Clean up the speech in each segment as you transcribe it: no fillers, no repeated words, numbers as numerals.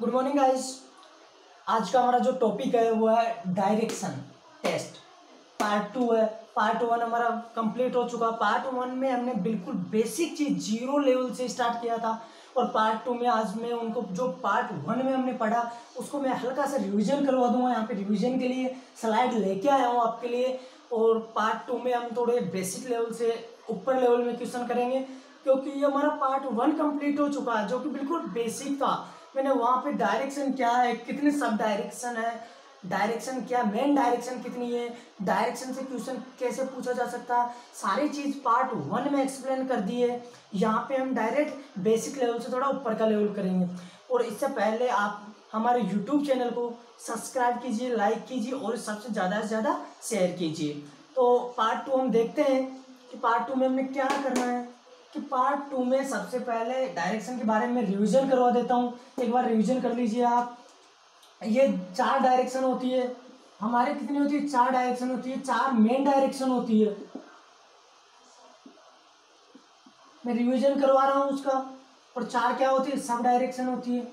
Good morning guys. आज का हमारा जो टॉपिक है वो है डायरेक्शन टेस्ट। पार्ट 2 है। पार्ट 1 हमारा कंप्लीट हो चुका। पार्ट 1 में हमने बिल्कुल बेसिक चीज़ जीरो लेवल से स्टार्ट किया था और पार्ट 2 में आज मैं उनको जो पार्ट 1 में हमने पढ़ा उसको मैं हल्का सा रिवीजन करवा दूंगा। यहाँ पे रिवीजन के लिए स्लाइड लेके आया हूँ आपके लिए। और पार्ट 2 में हम थोड़े बेसिक लेवल से ऊपर लेवल में क्वेश्चन करेंगे, क्योंकि ये हमारा पार्ट 1 कंप्लीट हो चुका है जो कि बिल्कुल बेसिक था। मैंने वहाँ पे डायरेक्शन क्या है, कितने सब डायरेक्शन है, डायरेक्शन क्या, मेन डायरेक्शन कितनी है, डायरेक्शन से क्वेश्चन कैसे पूछा जा सकता है, सारी चीज़ पार्ट 1 में एक्सप्लेन कर दी है। यहाँ पे हम डायरेक्ट बेसिक लेवल से थोड़ा ऊपर का लेवल करेंगे। और इससे पहले आप हमारे यूट्यूब चैनल को सब्सक्राइब कीजिए, लाइक कीजिए और सबसे ज़्यादा से ज़्यादा शेयर कीजिए। तो पार्ट 2 हम देखते हैं कि पार्ट 2 में हमें क्या करना है। कि पार्ट 2 में सबसे पहले डायरेक्शन के बारे में रिवीजन करवा देता हूँ। एक बार रिवीजन कर लीजिए आप। ये 4 डायरेक्शन होती है हमारे, कितनी होती है, 4 डायरेक्शन होती है, 4 मेन डायरेक्शन होती है। मैं रिवीजन करवा रहा हूँ उसका। और 4 क्या होती है, सब डायरेक्शन होती है।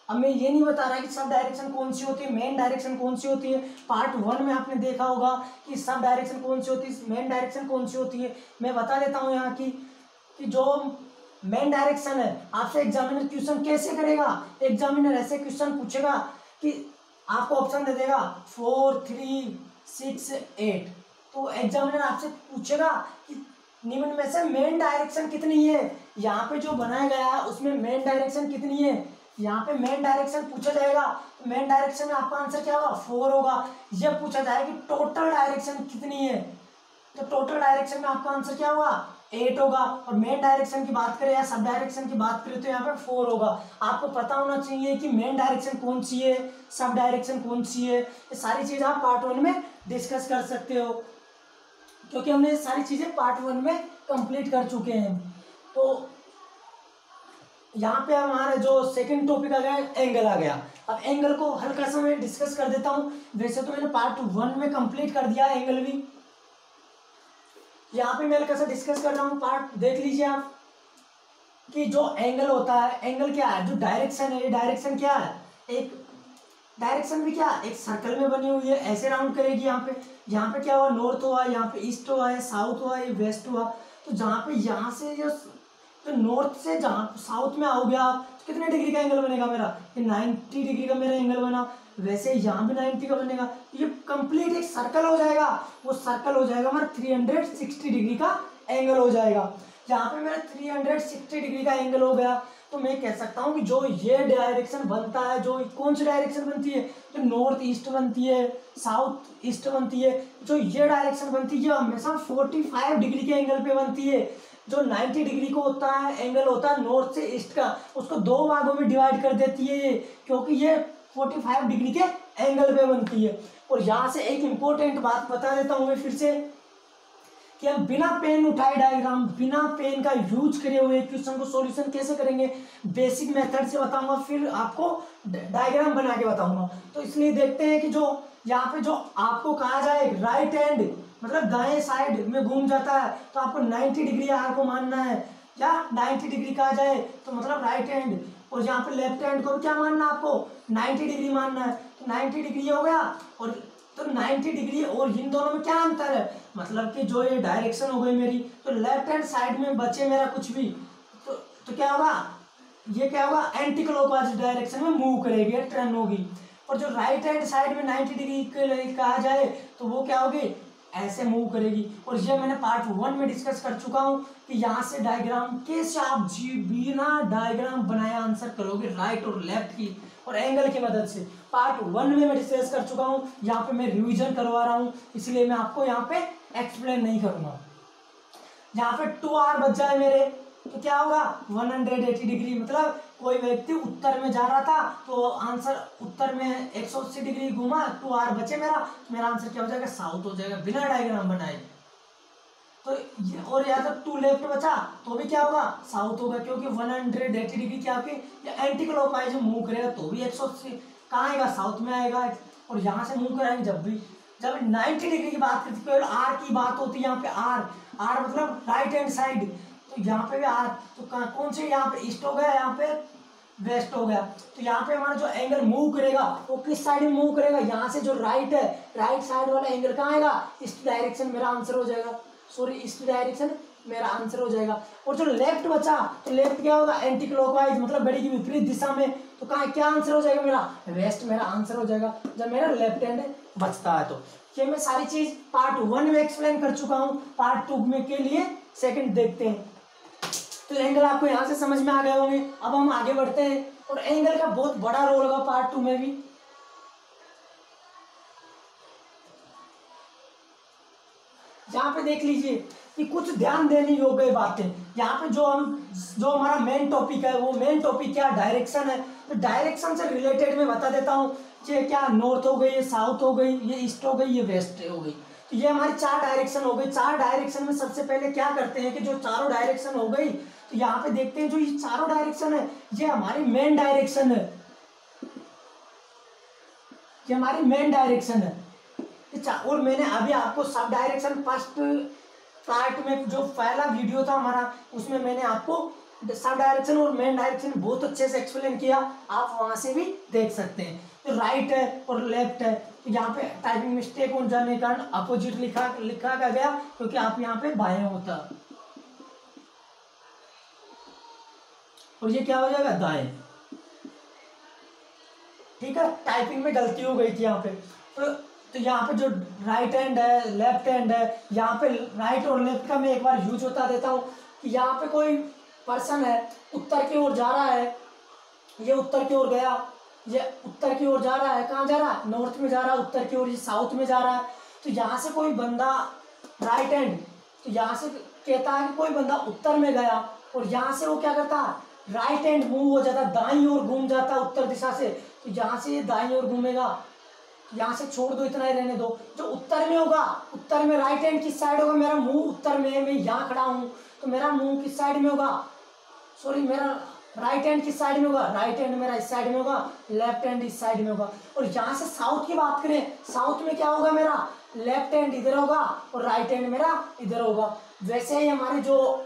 अब मैं ये नहीं बता रहा कि सब डायरेक्शन कौन सी होती है, मेन डायरेक्शन कौन सी होती है। पार्ट 1 में आपने देखा होगा कि सब डायरेक्शन कौन सी होती है, मेन डायरेक्शन कौन सी होती है। मैं बता देता हूँ यहाँ की कि जो मेन डायरेक्शन है आपसे एग्जामिनर क्वेश्चन कैसे करेगा। एग्जामिनर ऐसे क्वेश्चन पूछेगा कि आपको ऑप्शन दे देगा 4, 3, 6, 8। तो एग्जामिनर आपसे पूछेगा कि निम्न में से मेन डायरेक्शन कितनी है। यहाँ पे जो बनाया गया है उसमें मेन डायरेक्शन कितनी है, यहाँ पे मेन डायरेक्शन पूछा जाएगा। तो मेन डायरेक्शन में आपका आंसर क्या होगा, 4 होगा। यह पूछा जाएगा कि टोटल डायरेक्शन कितनी है, तो टोटल डायरेक्शन में आपका आंसर क्या होगा, 8 होगा। और मेन डायरेक्शन की बात करें या सब डायरेक्शन की बात करें तो यहाँ पे 4 होगा। आपको पता होना चाहिए कि मेन डायरेक्शन कौन सी है, सब डायरेक्शन कौन सी है। ये सारी चीज़ आप पार्ट 1 में डिस्कस कर सकते हो, क्योंकि हमने ये सारी चीज़ें पार्ट 1 में कंप्लीट कर चुके हैं। तो यहाँ पे हमारा जो सेकंड टॉपिक आ गया एंगल आ गया। अब एंगल को हल्का सा मैं डिस्कस कर देता हूँ। वैसे तो मैंने पार्ट 1 में कंप्लीट कर दिया है एंगल भी, यहाँ पे मैं हल्का सा डिस्कस कर रहा हूँ। पार्ट देख लीजिए आप कि जो एंगल होता है, एंगल क्या है, जो डायरेक्शन है, ये डायरेक्शन क्या है, एक डायरेक्शन भी क्या एक सर्कल में बनी हुई है, ऐसे राउंड करेगी। यहाँ पे क्या हुआ, नॉर्थ हुआ, यहाँ पे ईस्ट हुआ है, साउथ हुआ, ये वेस्ट हुआ। तो जहाँ पे यहाँ से जो नॉर्थ से जहाँ साउथ में आओगे आप, तो कितने डिग्री का एंगल बनेगा मेरा, ये 90 डिग्री का मेरा एंगल बना। वैसे यहाँ भी 90 का बनेगा। ये कंप्लीट एक सर्कल हो जाएगा। वो सर्कल हो जाएगा हमारा 360 डिग्री का एंगल हो जाएगा। यहाँ पे मेरा 360 डिग्री का एंगल हो गया। तो मैं कह सकता हूँ कि जो ये डायरेक्शन बनता है, जो कौन सी डायरेक्शन बनती है, जो नॉर्थ ईस्ट बनती है, साउथ ईस्ट बनती है, जो ये डायरेक्शन बनती है, ये हमेशा 45 डिग्री के एंगल पे बनती है। जो 90 डिग्री को होता है एंगल होता है नॉर्थ से ईस्ट का, उसको 2 भागों में डिवाइड कर देती है ये, क्योंकि ये 45 डिग्री के एंगल पे बनती है। और यहाँ से एक इंपॉर्टेंट बात बता देता हूँ मैं फिर से, कि हम बिना पेन उठाए डायग्राम, बिना पेन का यूज करे हुए क्वेश्चन को सॉल्यूशन कैसे करेंगे, बेसिक मेथड से बताऊंगा, फिर आपको डायग्राम बना के बताऊंगा। तो इसलिए देखते हैं कि जो यहाँ पे जो आपको कहा जाए राइट हैंड मतलब दाएं साइड में घूम जाता है, तो आपको 90 डिग्री आर को मानना है, या 90 डिग्री कहा जाए तो मतलब राइट हैंड। और यहाँ पे लेफ्ट हैंड को क्या मानना है, आपको 90 डिग्री मानना है। तो 90 डिग्री हो गया। और तो 90 डिग्री और इन दोनों में क्या अंतर है, मतलब कि जो ये डायरेक्शन हो गई मेरी, तो लेफ्ट हैंड साइड में बचे मेरा कुछ भी, तो क्या होगा, ये क्या होगा, एंटी क्लॉकवाइज डायरेक्शन में मूव करेगी, टर्न होगी। और जो राइट हैंड साइड में 90 डिग्री के लिए कहा जाए तो वो क्या होगी, ऐसे मूव करेगी। और ये मैंने पार्ट 1 में डिस्कस कर चुका हूँ कि यहाँ से डायग्राम कैसे आप बिना डायग्राम बनाए आंसर करोगे राइट और लेफ्ट की और एंगल की मदद से। पार्ट 1 में मैं डिस्कस कर चुका हूँ, यहाँ पे मैं रिवीजन करवा रहा हूँ, इसलिए मैं आपको यहाँ पे एक्सप्लेन नहीं करूँगा। यहाँ पे 2r बच जाए मेरे, तो क्या होगा 180 डिग्री, मतलब कोई व्यक्ति उत्तर में जा रहा था तो आंसर उत्तर में 180 डिग्री घूमा, 2r बचे मेरा आंसर क्या हो जाएगा, साउथ हो जाएगा, बिना डायग्राम बनाए। तो ये, और या तो 2 लेफ्ट बचा तो भी क्या होगा, साउथ होगा, क्योंकि 180 डिग्री क्या होगी, एंटी क्लॉकवाइज मूव करेगा तो भी 180 कहाँ आएगा, साउथ में आएगा। और यहाँ से मूव कराएंगे जब 90 डिग्री की बात करती है, आर की बात होती है, यहाँ पे आर मतलब राइट हैंड साइड, तो यहाँ पे भी आर, तो कौन से यहाँ पे ईस्ट हो गया, यहाँ पे वेस्ट हो गया। तो यहाँ पे हमारा जो एंगल मूव करेगा वो किस साइड में मूव करेगा, यहाँ से जो राइट है, राइट साइड वाला एंगल कहाँ आएगा, ईस्ट डायरेक्शन मेरा आंसर हो जाएगा, सॉरी ईस्ट डायरेक्शन मेरा आंसर हो जाएगा। और जो लेफ्ट बचा तो लेफ्ट क्या होगा, एंटी क्लॉकवाइज मतलब घड़ी की विपरीत दिशा में, तो कहाँ क्या आंसर हो जाएगा मेरा, वेस्ट मेरा आंसर हो जाएगा जब मेरा लेफ्ट हैंड बचता है। तो ये मैं सारी चीज पार्ट 1 में एक्सप्लेन कर चुका हूँ, पार्ट 2 में के लिए सेकंड देखते हैं। तो एंगल आपको यहाँ से समझ में आ गए होंगे। अब हम आगे बढ़ते हैं और एंगल का बहुत बड़ा रोल होगा पार्ट 2 में भी। यहाँ पे देख लीजिए कि कुछ ध्यान देने योग्य बातें, यहाँ पे जो हमारा मेन टॉपिक है वो मेन टॉपिक क्या, डायरेक्शन है। तो डायरेक्शन से रिलेटेड मैं बता देता हूँ, ये क्या नॉर्थ हो गई, ये साउथ हो गई, ये ईस्ट हो गई, ये वेस्ट हो गई। तो ये हमारी 4 डायरेक्शन हो गई। 4 डायरेक्शन में सबसे पहले क्या करते हैं कि जो चारों डायरेक्शन हो गई, तो यहाँ पे देखते हैं जो ये चारों डायरेक्शन है ये हमारी मेन डायरेक्शन है, ये हमारी मेन डायरेक्शन है। और मैंने अभी आपको सब डायरेक्शन फर्स्ट पार्ट में जो पहला वीडियो था हमारा उसमें मैंने आपको सब डायरेक्शन और मेन डायरेक्शन बहुत अच्छे से एक्सप्लेन किया, आप वहां से भी देख सकते हैं। तो राइट है और लेफ्ट है, तो यहाँ पे टाइपिंग मिस्टेक हो जाने के कारण अपोजिट लिखा गया क्योंकि आप यहाँ पे बाएं होता और ये क्या हो जाएगा दाएं। ठीक है, टाइपिंग में गलती हो गई थी यहाँ पे। तो यहाँ पे जो राइट हैंड है, लेफ्ट हैंड है, यहाँ पे राइट और लेफ्ट का मैं एक बार यूज होता देता हूँ कि यहाँ पे कोई पर्सन है उत्तर की ओर जा रहा है, ये उत्तर की ओर गया, ये उत्तर की ओर जा रहा है, कहाँ जा रहा है, नॉर्थ में जा रहा है, उत्तर की ओर, ये साउथ में जा रहा है। तो यहाँ से कोई बंदा राइट हैंड, तो यहाँ से कहता है कि कोई बंदा उत्तर में गया और यहाँ से वो क्या करता है, राइट हैंड मूव हो जाता, दाईं ओर घूम जाता उत्तर दिशा से। तो यहाँ से ये दाईं ओर घूमेगा, यहाँ से छोड़ दो, इतना ही रहने दो। जो उत्तर में होगा, उत्तर में राइट हैंड किस साइड होगा, मेरा मुंह उत्तर में है, मैं यहाँ खड़ा हूँ तो मेरा मुंह किस साइड में होगा, सॉरी मेरा राइट हैंड किस साइड में होगा, राइट हैंड मेरा इस साइड में होगा, लेफ्ट हैंड इस साइड में होगा। और यहाँ से साउथ की बात करें, साउथ में क्या होगा, मेरा लेफ्ट हैंड इधर होगा और राइट हैंड मेरा इधर होगा। वैसे ही हमारे जो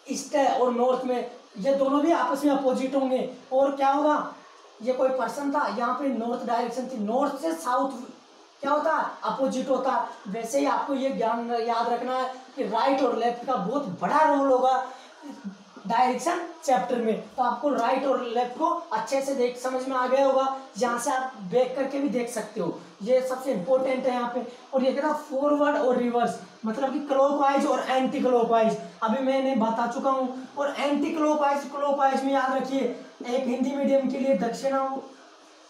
ईस्ट है और नॉर्थ में ये दोनों भी आपस में अपोजिट होंगे। और क्या होगा, ये कोई पर्सन था, यहाँ पे नॉर्थ डायरेक्शन थी, नॉर्थ से साउथ क्या होता है, अपोजिट होता है। वैसे ही आपको ये ज्ञान याद रखना है कि राइट और लेफ्ट का बहुत बड़ा रोल होगा डायरेक्शन चैप्टर में। तो आपको राइट और लेफ्ट को अच्छे से देख समझ में आ गया होगा, यहाँ से आप देख करके भी देख सकते हो, ये सबसे इंपॉर्टेंट है यहाँ पे। और ये कहता फॉरवर्ड और रिवर्स, मतलब कि क्लॉकवाइज और एंटी क्लॉकवाइज अभी मैंने बता चुका हूँ। और एंटी क्लॉकवाइज में याद रखिए, एक हिंदी मीडियम के लिए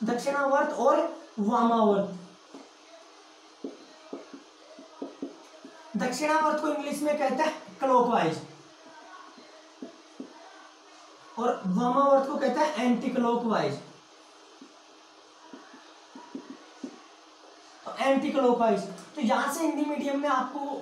दक्षिणावर्त और वामावर्त। दक्षिणावर्त को इंग्लिश में कहते हैं क्लॉकवाइज और वामावर्त को कहते हैं एंटी क्लॉकवाइज। तो एंटी क्लॉकवाइज, तो यहां से हिंदी मीडियम में आपको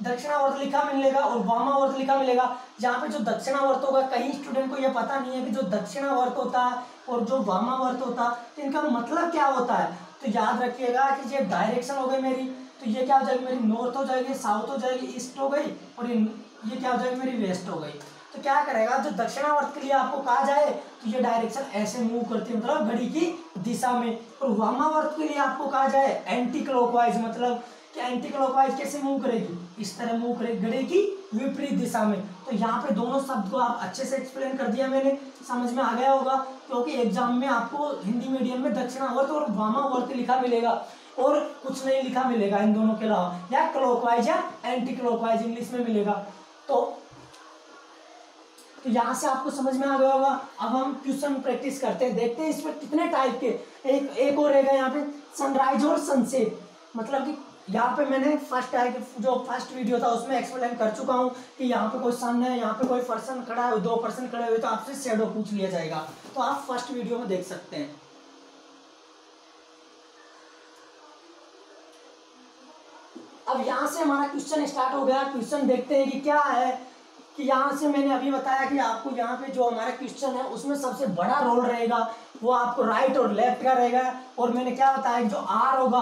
दक्षिणावर्त लिखा मिलेगा और वामावर्त लिखा मिलेगा। जहाँ पे जो दक्षिणावर्त होगा, कई स्टूडेंट को यह पता नहीं है कि जो दक्षिणावर्त होता है और जो वामावर्त होता है इनका मतलब क्या होता है। तो याद रखिएगा कि ये डायरेक्शन हो गई मेरी, तो ये क्या हो जाएगी मेरी, नॉर्थ हो जाएगी, साउथ हो जाएगी, ईस्ट हो गई और ये क्या हो जाएगी मेरी, वेस्ट हो गई। तो क्या करेगा, जो दक्षिणावर्त के लिए आपको कहा जाए तो ये डायरेक्शन ऐसे मूव करती है, मतलब घड़ी की दिशा में। और वामावर्त के लिए आपको कहा जाए एंटी क्लॉकवाइज, मतलब कि एंटी क्लॉकवाइज कैसे मूव करेगी, इस तरह मूव करेगी घड़ी की विपरीत दिशा में। तो यहाँ पे दोनों शब्द को आप अच्छे से एक्सप्लेन कर दिया मैंने, समझ में आ गया होगा। क्योंकि एग्जाम में आपको हिंदी मीडियम में दक्षिणावर्त और वामावर्त लिखा मिलेगा और कुछ नहीं लिखा मिलेगा इन दोनों के अलावा, या क्लॉकवाइज या एंटी क्लॉकवाइज इंग्लिश में मिलेगा। तो यहाँ से आपको समझ में आ गया होगा। अब हम क्वेश्चन प्रैक्टिस करते हैं, देखते हैं इसमें कितने टाइप के, एक और रहेगा यहाँ पे सनराइज और सनसेट। मतलब कि यहाँ पे मैंने फर्स्ट वीडियो था उसमें एक्सप्लेन कर चुका हूँ कि यहाँ पे कोई सन है, यहाँ पे कोई पर्सन खड़ा है, 2 पर्सन खड़े हुए, तो आपसे शैडो पूछ लिया जाएगा, तो आप फर्स्ट वीडियो में देख सकते हैं। अब यहाँ से हमारा क्वेश्चन स्टार्ट हो गया। क्वेश्चन देखते हैं कि क्या है, कि यहाँ से मैंने अभी बताया कि आपको यहाँ पे जो हमारा क्वेश्चन है उसमें सबसे बड़ा रोल रहेगा वो आपको राइट और लेफ्ट का रहेगा। और मैंने क्या बताया, जो आर होगा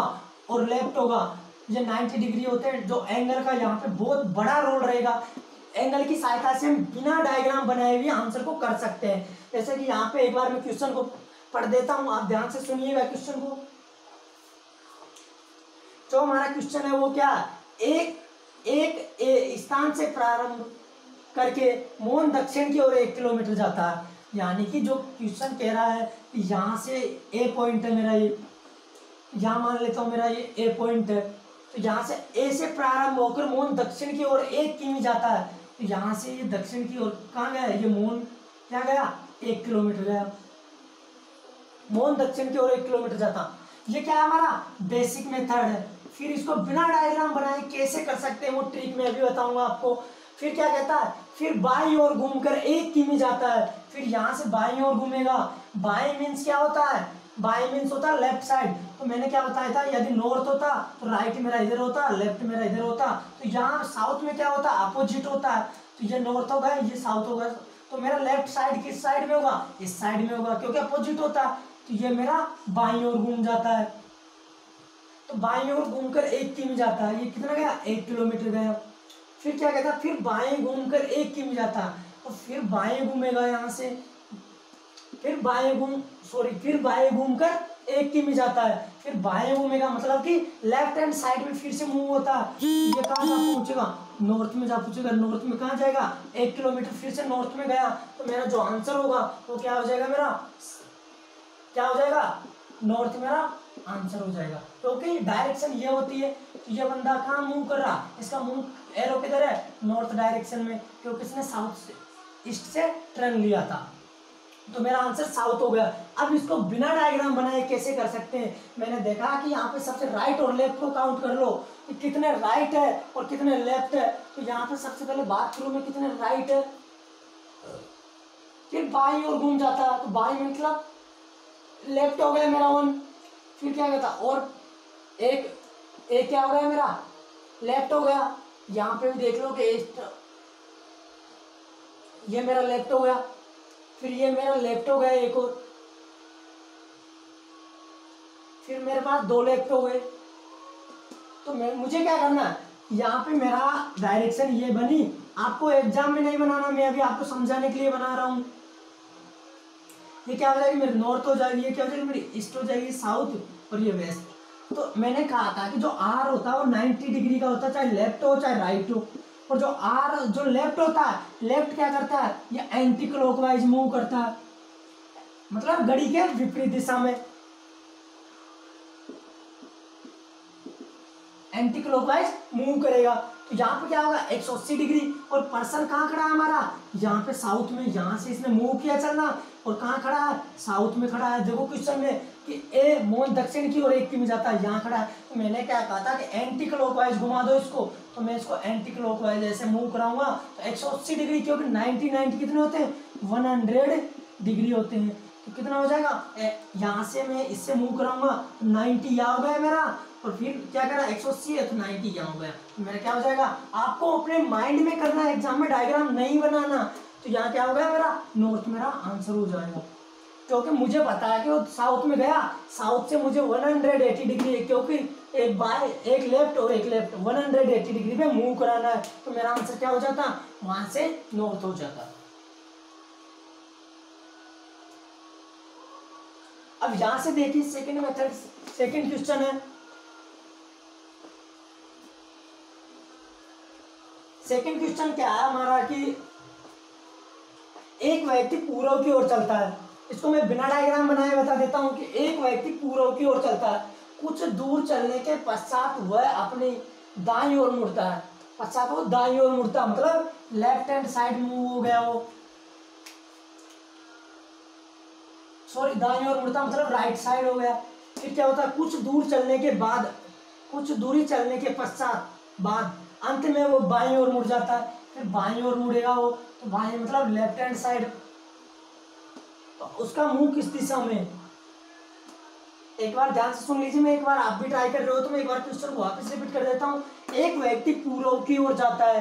और लेफ्ट होगा ये 90 डिग्री होते हैं, जो एंगल का यहाँ पे बहुत बड़ा रोल रहेगा। एंगल की सहायता से हम बिना डायग्राम बनाए हुए आंसर को कर सकते हैं। जैसे कि यहाँ पे एक बार मैं क्वेश्चन को पढ़ देता हूँ, आप ध्यान से सुनिएगा क्वेश्चन को। जो हमारा क्वेश्चन है वो क्या, एक स्थान से प्रारंभ करके मोहन दक्षिण की ओर 1 किलोमीटर जाता है। यानी कि जो क्वेश्चन कह रहा है कि यहाँ से ए पॉइंट है मेरा, ये यहाँ मान लेता हूँ मेरा ये ए पॉइंट है, तो यहाँ से ए से प्रारंभ होकर मोहन दक्षिण की ओर 1 किमी जाता है। तो यहाँ से ये दक्षिण की ओर कहाँ गया, ये मोहन क्या गया, 1 किलोमीटर गया। मोहन दक्षिण की ओर 1 किलोमीटर जाता। ये क्या हमारा बेसिक मेथड है। फिर इसको बिना डायग्राम बनाए कैसे कर सकते हैं वो ट्रिक मैं भी बताऊंगा आपको। फिर क्या कहता है, फिर बाईं ओर घूमकर 1 किमी जाता है। फिर यहाँ से बाईं ओर घूमेगा। बाईं मीन्स क्या होता है, बाईं मीन्स होता है लेफ्ट साइड। तो मैंने क्या बताया था, यदि नॉर्थ होता तो राइट मेरा इधर होता, लेफ्ट मेरा इधर होता। तो यहाँ साउथ में क्या होता है, अपोजिट होता है। तो ये नॉर्थ होगा, ये साउथ होगा। तो मेरा लेफ्ट साइड किस साइड में होगा, इस साइड में होगा, क्योंकि अपोजिट होता है। तो ये मेरा बाईं ओर घूम जाता है। तो बाईं ओर घूमकर 1 किमी जाता है। ये कितना गया, 1 किलोमीटर गया। फिर क्या कहता है, फिर बाएं घूमकर 1 किमी जाता है। तो फिर बाएं घूमेगा यहाँ से, फिर बाएं घूमकर 1 किमी जाता है। फिर बाएं घूमेगा, मतलब कि लेफ्ट हैंड साइड में फिर से मूव होता है। ये कहाँ जा पहुंचेगा, नॉर्थ में जा पहुंचेगा। नॉर्थ में कहाँ जाएगा, 1 किलोमीटर फिर से नॉर्थ में गया। तो मेरा जो आंसर होगा वो क्या हो जाएगा, मेरा क्या हो जाएगा, नॉर्थ मेरा आंसर हो जाएगा। क्योंकि डायरेक्शन ये होती है। तो ये बंदा कहाँ मूव कर रहा, इसका मूव एरो किधर है, नॉर्थ डायरेक्शन में, क्योंकि इसने साउथ से ईस्ट से टर्न लिया था। तो मेरा आंसर साउथ हो गया। अब इसको बिना डायग्राम बनाए कैसे कर सकते हैं, मैंने देखा कि यहाँ पे सबसे राइट और लेफ्ट को काउंट कर लो कि कितने राइट है और कितने लेफ्ट है। तो यहाँ पे सबसे पहले बात करूँ मैं, कितने राइट है, फिर बाईं ओर घूम जाता है। तो बाईं मतलब लेफ्ट हो गया मेरा 1। फिर क्या कहता, और एक क्या हो गया मेरा, लेफ्ट हो गया। यहाँ पे भी देख लो कि ये मेरा लेफ्ट हो गया। फिर ये मेरा लेफ्ट हो गया एक और, फिर मेरे पास 2 लेफ्ट हो गए। तो मुझे क्या करना है, यहाँ पे मेरा डायरेक्शन ये बनी। आपको एग्जाम में नहीं बनाना, मैं अभी आपको समझाने के लिए बना रहा हूँ। ये क्या हो जाएगी, मेरी नॉर्थ हो जाएगी, ये क्या हो जाएगी, मेरी ईस्ट हो जाएगी, साउथ, और ये वेस्ट। तो मैंने कहा था कि जो आर होता है वो 90 डिग्री का होता है, चाहे लेफ्ट हो चाहे राइट हो। और जो लेफ्ट होता है, लेफ्ट क्या करता है, ये एंटी क्लॉकवाइज मूव करता है, मतलब घड़ी के विपरीत दिशा में एंटी क्लॉकवाइज मूव करेगा। तो यहाँ पे क्या होगा, 180 डिग्री। और पर्सन कहाँ खड़ा है हमारा, यहाँ पे साउथ में। यहाँ से इसने मूव किया चलना, और कहाँ खड़ा है, साउथ में खड़ा है। देखो क्वेश्चन में कि ए मोहन दक्षिण की ओर 1 किमी जाता है, यहाँ खड़ा है। तो मैंने क्या कहा था कि एंटी क्लॉकवाइज घुमा दो इसको। तो मैं इसको एंटी क्लॉकवाइज ऐसे मूव कराऊंगा। तो 180 डिग्री, क्योंकि 90 कितने होते हैं, 100 डिग्री होते हैं। तो कितना हो जाएगा, यहाँ से मैं इससे मूव कराऊंगा, 90 यहाँ हो गया मेरा। और फिर क्या करा, 180 है तो 90 यहाँ हो गया। तो मेरा क्या हो जाएगा, आपको अपने माइंड में करना है, एग्जाम में डायग्राम नहीं बनाना। तो यहाँ क्या हो गया, मेरा नॉर्थ मेरा आंसर हो जाएगा। क्योंकि मुझे पता है कि वो साउथ में गया, साउथ से मुझे 180 डिग्री है, क्योंकि एक लेफ्ट और एक लेफ्ट 180 डिग्री पे मूव कराना है। तो मेरा आंसर क्या हो जाता, वहां से नॉर्थ हो जाता। अब यहां से देखिए सेकंड मेथड, सेकंड क्वेश्चन है। सेकंड क्वेश्चन क्या है हमारा कि एक व्यक्ति पूर्व की ओर चलता है। इसको मैं बिना डायग्राम बनाए बता देता हूं कि एक व्यक्ति पूर्व की ओर चलता है। कुछ दूर चलने के पश्चात वह अपनी दाईं ओर मुड़ता है। पश्चात वो दाईं ओर मुड़ता है, मतलब लेफ्ट हैंड साइड मूव हो गया वो, सॉरी दाईं ओर मुड़ता मतलब राइट साइड हो गया। फिर क्या होता है, कुछ दूर चलने के बाद, कुछ दूरी चलने के पश्चात बाद अंत में वो बाईं ओर मुड़ जाता है। फिर बाईं ओर मुड़ेगा वो, तो बाईं मतलब लेफ्ट हैंड साइड। तो उसका मुंह किस दिशा में, एक बार ध्यान से सुन लीजिए। मैं एक बार आप भी ट्राई कर रहे हो तो मैं एक बार क्वेश्चन को वापस रिपीट कर देता हूँ। एक व्यक्ति पूर्व की ओर जाता है,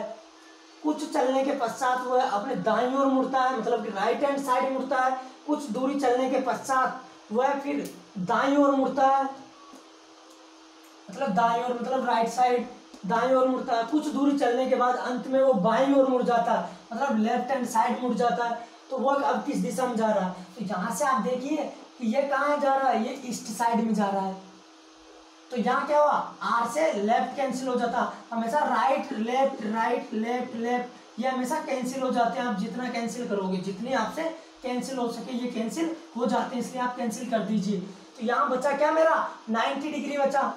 कुछ चलने के पश्चात वह अपने दाईं ओर मुड़ता है, मतलब कि राइट हैंड साइड मुड़ता है। कुछ दूरी चलने के पश्चात वह फिर दाईं ओर मुड़ता है, मतलब दाईं ओर मतलब राइट साइड, दाईं ओर मुड़ता है, कुछ दूरी चलने के बाद अंत में वो बाईं ओर मुड़ जाता है, मतलब लेफ्ट हैंड साइड मुड़ जाता है। तो वो अब किस दिशा में जा रहा है, तो यहाँ से आप देखिए कि ये कहाँ जा रहा है, ये ईस्ट साइड में जा रहा है। तो यहाँ क्या हुआ, आर से लेफ्ट कैंसिल हो जाता, हमेशा right left right left left, ये हमेशा कैंसिल हो जाते हैं। आप जितना कैंसिल करोगे, जितने आपसे कैंसिल हो सके ये कैंसिल हो जाते हैं, इसलिए आप कैंसिल कर दीजिए। तो यहाँ बचा क्या मेरा 90 डिग्री बचा,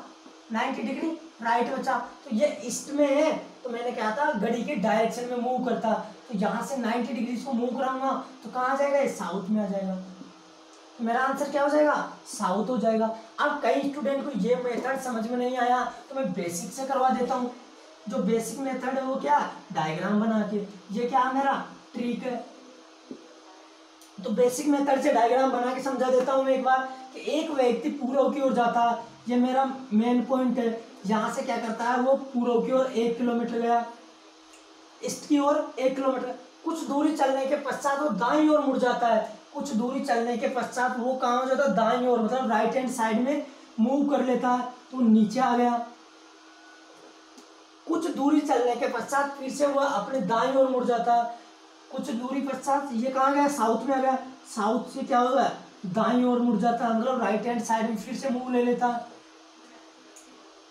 90 डिग्री राइट बचा। तो ये ईस्ट में है, तो मैंने कहा था घड़ी के डायरेक्शन में मूव करता, तो यहाँ से 90 डिग्री को मूव कराऊंगा तो कहाँ जाएगा, ये साउथ में आ जाएगा। मेरा आंसर क्या हो जाएगा, साउथ हो जाएगा। अब कई स्टूडेंट को ये मेथड समझ में नहीं आया तो मैं बेसिक से करवा देता हूँ। जो बेसिक मेथड है वो क्या, डायग्राम बना के, ये क्या मेरा ट्रिक है। तो बेसिक मेथड से डायग्राम बना के समझा देता हूँ मैं एक बार कि एक व्यक्ति पूर्व की ओर जाता है, ये मेरा मेन पॉइंट है। यहाँ से क्या करता है, वो पूर्व की ओर 1 किलोमीटर गया, ईस्ट की ओर 1 किलोमीटर, कुछ दूरी चलने के पश्चात वो दाईं ओर मुड़ जाता है। कुछ दूरी चलने के पश्चात वो कहाँ हो जाता है, दाईं ओर, मतलब राइट हैंड साइड में मूव कर लेता है, तो नीचे आ गया। कुछ दूरी चलने के पश्चात फिर से वो अपने दाईं ओर मुड़ जाता है। कुछ दूरी पश्चात ये कहाँ गया, साउथ में आ गया। साउथ से क्या होगा, दाईं ओर मुड़ जाता है, मतलब राइट हैंड साइड में फिर से मूव ले लेता है।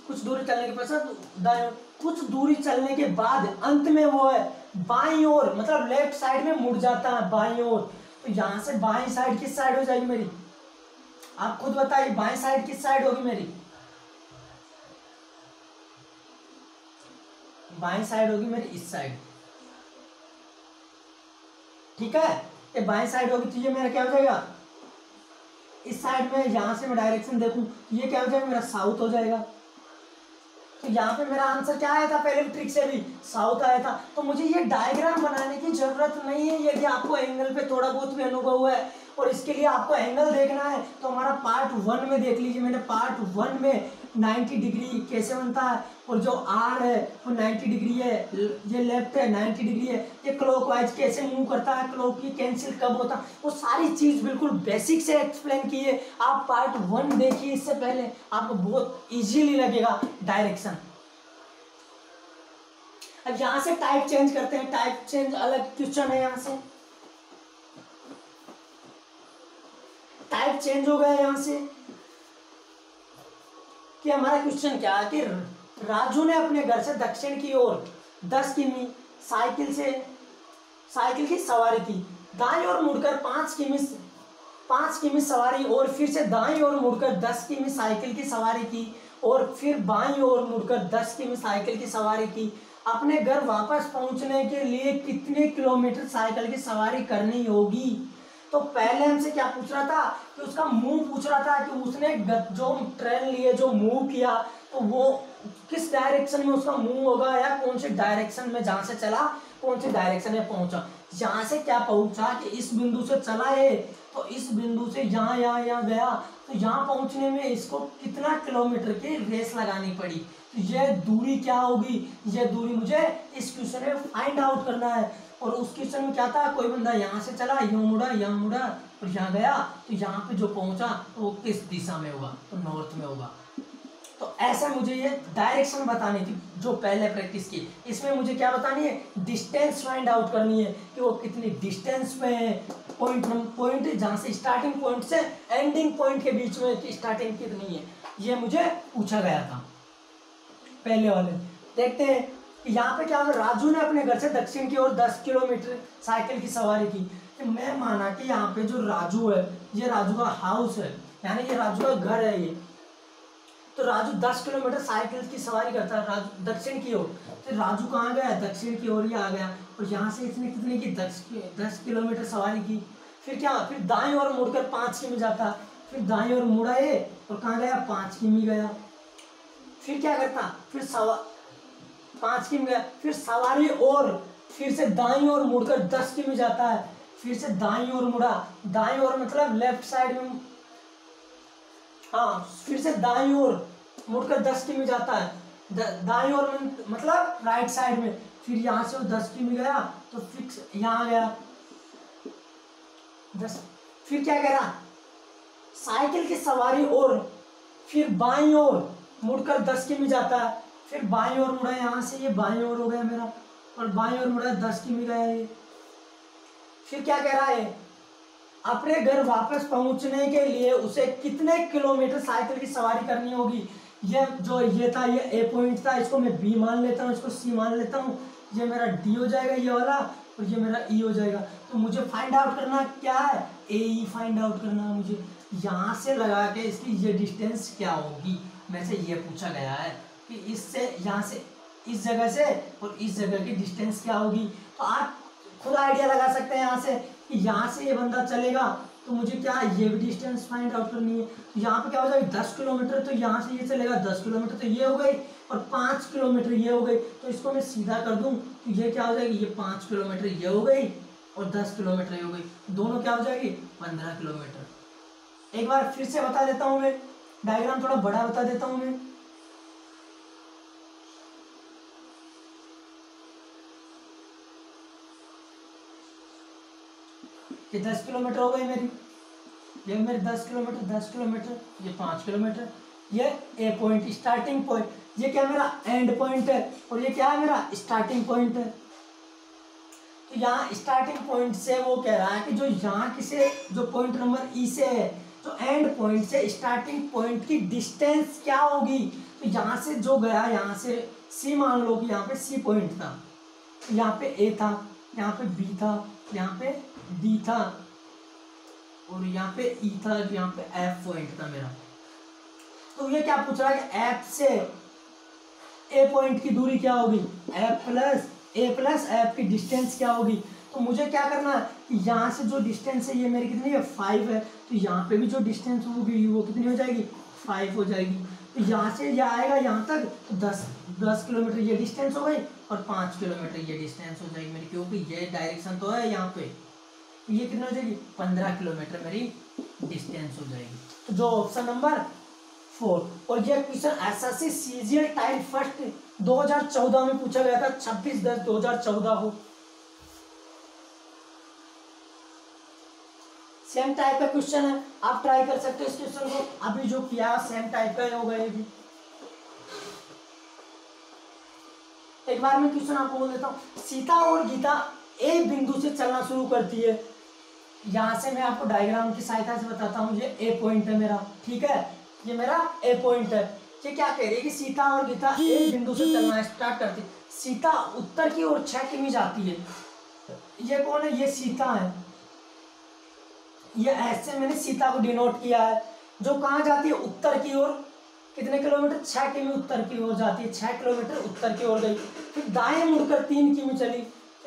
कुछ दूरी चलने के पश्चात दाईं ओर, कुछ दूरी चलने के बाद अंत में वो है बाईं ओर, मतलब लेफ्ट साइड में मुड़ जाता है बाईं ओर। तो यहाँ से बाईं साइड किस साइड हो जाएगी मेरी, आप खुद बताइए, बाईं साइड किस साइड होगी मेरी, बाईं साइड होगी मेरी इस साइड, ठीक है। ये बाईं साइड होगी तो ये मेरा क्या हो जाएगा, इस साइड में। यहाँ से मैं डायरेक्शन देखूं ये क्या हो जाएगा, मेरा साउथ हो जाएगा। तो यहाँ पे मेरा आंसर क्या आया था, पहले ट्रिक से भी साउथ आया था। तो मुझे ये डायग्राम बनाने की जरूरत नहीं है, यदि आपको एंगल पे थोड़ा बहुत भी अनुभव है और इसके लिए आपको एंगल देखना है तो हमारा पार्ट 1 में देख लीजिए। मैंने पार्ट 1 में 90 डिग्री कैसे बनता है, और जो आर है वो 90 डिग्री है, ये लेफ्ट है 90 डिग्री है, ये क्लॉकवाइज कैसे मूव करता है, क्लॉक की कैंसिल कब होता है, वो सारी चीज बिल्कुल बेसिक से एक्सप्लेन की है। आप पार्ट 1 देखिए, इससे पहले आपको बहुत इजीली लगेगा डायरेक्शन। अब यहां से टाइप चेंज करते हैं, टाइप चेंज अलग क्वेश्चन है। यहां से टाइप चेंज हो गया यहां से कि हमारा क्वेश्चन क्या है कि राजू ने अपने घर से दक्षिण की ओर 10 किमी साइकिल की सवारी की, दाईं ओर मुड़कर 5 किमी सवारी, और फिर से दाईं ओर मुड़कर 10 किमी साइकिल की सवारी की, और फिर बाईं ओर मुड़कर 10 किमी साइकिल की सवारी की। अपने घर वापस पहुंचने के लिए कितने किलोमीटर साइकिल की सवारी करनी होगी। तो पहले हमसे क्या पूछ रहा था कि उसका मूव पूछ रहा था कि उसने जो ट्रेन लिए, जो मूव किया, तो वो किस डायरेक्शन में उसका मूव होगा, या कौन से डायरेक्शन में, जहां से चला कौन से डायरेक्शन में पहुंचा। यहाँ से क्या पहुंचा कि इस बिंदु से चला है, तो इस बिंदु से यहाँ गया, तो यहाँ पहुंचने में इसको कितना किलोमीटर की रेस लगानी पड़ी। तो यह दूरी क्या होगी, यह दूरी मुझे इस क्वेश्चन में फाइंड आउट करना है। और उस क्वेश्चन में क्या था, कोई बंदा यहाँ से चला, यहाँ मुड़ा और यहाँ गया, तो यहाँ पे जो पहुंचा तो वो किस दिशा में होगा, तो नॉर्थ में होगा। तो ऐसा मुझे ये डायरेक्शन बतानी थी जो पहले प्रैक्टिस की। इसमें मुझे क्या बतानी है, डिस्टेंस फाइंड आउट करनी है कि वो कितनी डिस्टेंस पे है, पॉइंट जहाँ से स्टार्टिंग पॉइंट से एंडिंग पॉइंट के बीच में स्टार्टिंग कितनी है, ये मुझे पूछा गया था पहले वाले। देखते हैं कि यहाँ पे क्या होगा, राजू ने अपने घर से दक्षिण की ओर 10 किलोमीटर साइकिल की सवारी की। कि मैं माना कि यहाँ पे जो राजू है, ये राजू का हाउस है, यानी ये राजू का घर है ये। तो राजू 10 किलोमीटर साइकिल की सवारी करता है राजू दक्षिण की ओर। तो राजू कहाँ गया, दक्षिण की ओर ही आ गया, और यहाँ से इसने कितने की 10 किलोमीटर सवारी की। फिर क्या, फिर दाएं ओर मुड़कर 5 किमी जाता, फिर दाएं ओर मुड़ा ये और कहाँ गया, 5 किमी गया। फिर क्या करता, फिर 5 किमी गया, फिर सवारी और फिर से दाईं ओर मुड़कर 10 किमी जाता है, फिर से दाईं ओर मुड़ा, दाईं ओर मतलब लेफ्ट साइड में, हाँ, फिर से दाईं ओर मुड़कर 10 किमी जाता है, दाईं ओर में मतलब राइट साइड में। फिर यहाँ से वो 10 किमी गया तो फिक्स यहाँ गया 10। फिर क्या कह रहा, साइकिल की सवारी और फिर बाईं ओर मुड़कर 10 किमी जाता है, फिर बाईं ओर मुड़ा, यहाँ से ये बाईं ओर हो गया मेरा, और बाईं ओर मुड़ा 10 किमी गया ये। फिर क्या कह रहा है, अपने घर वापस पहुंचने के लिए उसे कितने किलोमीटर साइकिल की सवारी करनी होगी। ये जो ये था, ये ए पॉइंट था, इसको मैं बी मान लेता हूँ, इसको सी मान लेता हूँ, ये मेरा डी हो जाएगा ये वाला, और ये मेरा ई हो जाएगा। तो मुझे फाइंड आउट करना क्या है, ए ई फाइंड आउट करना है मुझे। यहाँ से लगा के इसकी ये डिस्टेंस क्या होगी, मेरे से ये पूछा गया है कि इससे यहाँ से इस जगह से और इस जगह की डिस्टेंस क्या होगी। तो आप खुद आइडिया लगा सकते हैं यहाँ से कि यहाँ से ये बंदा चलेगा तो मुझे क्या ये भी डिस्टेंस फाइंड आउट करनी है। तो यहाँ पे क्या हो जाएगा 10 किलोमीटर, तो यहाँ से ये चलेगा 10 किलोमीटर, तो ये हो गई, और 5 किलोमीटर ये हो गई। तो इसको मैं सीधा कर दूँ तो ये क्या हो जाएगी, ये 5 किलोमीटर ये हो गई, और 10 किलोमीटर ये हो गई, दोनों क्या हो जाएगी 15 किलोमीटर। एक बार फिर से बता देता हूँ मैं, डायग्राम थोड़ा बड़ा बता देता हूँ मैं। ये 10 किलोमीटर हो गई मेरी, ये मेरी 10 किलोमीटर, 10 किलोमीटर, ये 5 किलोमीटर, ये ए पॉइंट स्टार्टिंग पॉइंट, ये क्या मेरा एंड पॉइंट है, और ये क्या है मेरा स्टार्टिंग पॉइंट है। तो यहाँ स्टार्टिंग पॉइंट से वो कह रहा है कि जो यहाँ किसे जो पॉइंट नंबर ई से है, तो एंड पॉइंट से स्टार्टिंग पॉइंट की डिस्टेंस क्या होगी। तो यहाँ से जो गया, यहाँ से सी मान लो कि यहाँ पे सी पॉइंट था, तो यहाँ पे ए था, यहाँ पे बी था, यहाँ पे डी था, और यहाँ पे ई था, यहाँ पे एफ पॉइंट था मेरा। तो ये क्या पूछ रहा है कि एफ से ए पॉइंट की दूरी क्या होगी, ए प्लस एफ की डिस्टेंस क्या होगी। तो मुझे क्या करना है कि यहाँ से जो डिस्टेंस है ये मेरी कितनी है 5 है, तो यहाँ पे भी जो डिस्टेंस होगी वो कितनी हो जाएगी 5 हो जाएगी। तो यहाँ से ये आएगा यहाँ तक, तो 10 किलोमीटर ये डिस्टेंस हो गई, और 5 किलोमीटर ये डिस्टेंस हो जाएगी मेरी, क्योंकि ये डायरेक्शन तो है यहाँ पे। ये कितनी हो जाएगी 15 किलोमीटर मेरी डिस्टेंस हो जाएगी। तो जो ऑप्शन नंबर 4। और ये question SSC CGL type first 2014 में पूछा गया था, 26/10/2014 को। सेम टाइप का क्वेश्चन है, आप ट्राई कर सकते हो इस क्वेश्चन को, अभी जो किया सेम टाइप का होगा ये भी। एक बार मैं क्वेश्चन आपको बोल देता हूँ। सीता और गीता एक बिंदु से चलना शुरू करती है। यहाँ से मैं आपको डायग्राम की सहायता से बताता हूँ। ये ए पॉइंट है मेरा, ठीक है, ये मेरा ए पॉइंट है। ये क्या कह रही है कि सीता और गीता एक बिंदु से चलना स्टार्ट करती है। सीता उत्तर की ओर 6 किमी जाती है। ये कौन है, ये सीता है, ये ऐसे मैंने सीता को डिनोट किया है, जो कहाँ जाती है उत्तर की ओर। कितने किलोमीटर, 6 किमी उत्तर की ओर जाती है, 6 किलोमीटर उत्तर की ओर गई। फिर दाएं मुड़कर 3 किमी चली,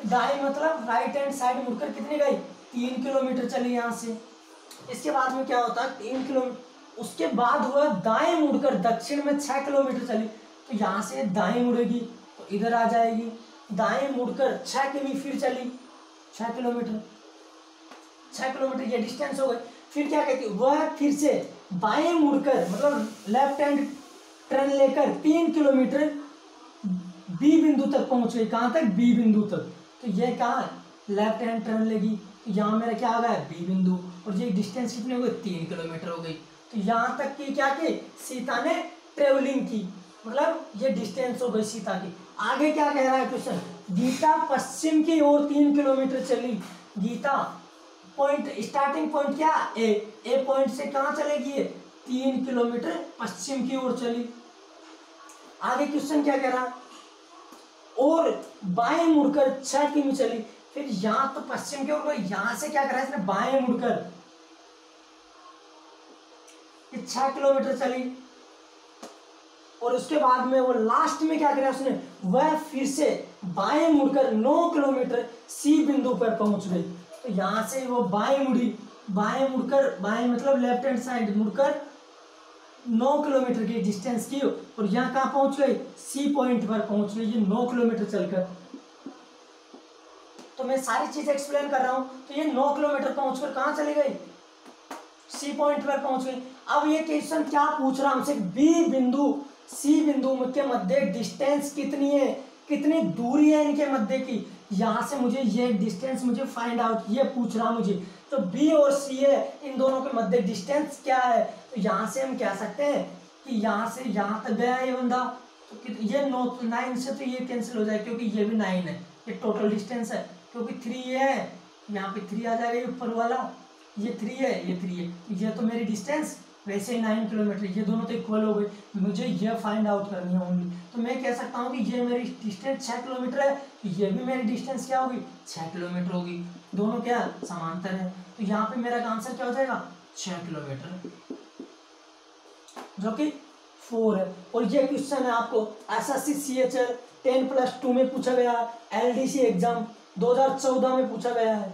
दाएं मतलब राइट हैंड साइड मुड़कर कितनी गई 3 किलोमीटर चली यहाँ से। इसके बाद में क्या होता है 3 किलोमीटर, उसके बाद हुआ दाएं मुड़कर दक्षिण में 6 किलोमीटर चली, तो यहाँ से दाएं मुड़ेगी तो इधर आ जाएगी। दाएं मुड़कर 6 किमी फिर चली, 6 किलोमीटर, 6 किलोमीटर ये डिस्टेंस हो गई। फिर क्या कहती है, वह फिर से बाएं मुड़कर मतलब लेफ्ट हैंड टर्न लेकर 3 किलोमीटर बी बिंदु तक पहुंच गई। कहाँ तक, बी बिंदु तक। तो ये कहाँ लेफ्ट हैंड टर्न लेगी, तो यहाँ मेरा क्या आ गया बी बिंदु, और ये डिस्टेंस कितनी हो गई 3 किलोमीटर हो गई। तो यहाँ तक की क्या की सीता ने ट्रेवलिंग की, मतलब ये डिस्टेंस हो गई सीता की। आगे क्या कह रहा है क्वेश्चन, गीता पश्चिम की ओर 3 किलोमीटर चली। गीता पॉइंट स्टार्टिंग पॉइंट क्या ए पॉइंट से कहाँ चलेगी, 3 किलोमीटर पश्चिम की ओर चली। आगे क्वेश्चन क्या कह रहा है, और बाएं मुड़कर 6 किमी चली। फिर यहाँ तो पश्चिम की ओर, यहाँ से क्या करा है इसने बाएं मुड़कर 6 किलोमीटर चली, और उसके बाद में वो लास्ट में क्या करा उसने, वह फिर से बाएं मुड़कर 9 किलोमीटर सी बिंदु पर पहुंच गई। तो यहाँ से वो बाएं मुड़ी, बाएं मुड़कर, बाएं मतलब लेफ्ट हैंड साइड मुड़कर 9 किलोमीटर की डिस्टेंस की, और यहाँ कहाँ पहुंच गई सी पॉइंट पर पहुंच गई, ये 9 किलोमीटर चलकर। तो मैं सारी चीज एक्सप्लेन कर रहा हूँ। तो ये 9 किलोमीटर पहुंचकर कहाँ चली गई, सी पॉइंट पर पहुंच गई। अब ये क्वेश्चन क्या पूछ रहा हमसे, बी बिंदु सी बिंदु के मध्य डिस्टेंस कितनी है, कितनी दूरी है इनके मध्य की। यहाँ से मुझे ये डिस्टेंस मुझे फाइंड आउट, ये पूछ रहा मुझे। तो बी और सी है, इन दोनों के मध्य डिस्टेंस क्या है। तो यहाँ से हम कह सकते हैं कि यहाँ से यहाँ तक गया ये बंदा, तो ये 9 से तो ये कैंसिल हो जाए क्योंकि ये भी 9 है, ये टोटल डिस्टेंस है क्योंकि 3 है, यहाँ पे 3 आ जाएगा, ये ऊपर वाला ये 3 है, ये 3 है, ये तो मेरी डिस्टेंस वैसे ही 9 किलोमीटर, ये दोनों तो इक्वल हो गए, मुझे ये फाइंड आउट करनी है ओनली। तो मैं कह सकता हूँ कि ये मेरी डिस्टेंस 6 किलोमीटर है, तो ये भी मेरी डिस्टेंस क्या होगी 6 किलोमीटर होगी, दोनों क्या समांतर है। तो यहाँ पे मेरा आंसर क्या हो जाएगा 6 किलोमीटर, जो कि 4 है। और ये क्वेश्चन है आपको एसएससी CHL 10+2 में पूछा गया, LDC एग्जाम 2014 में पूछा गया है।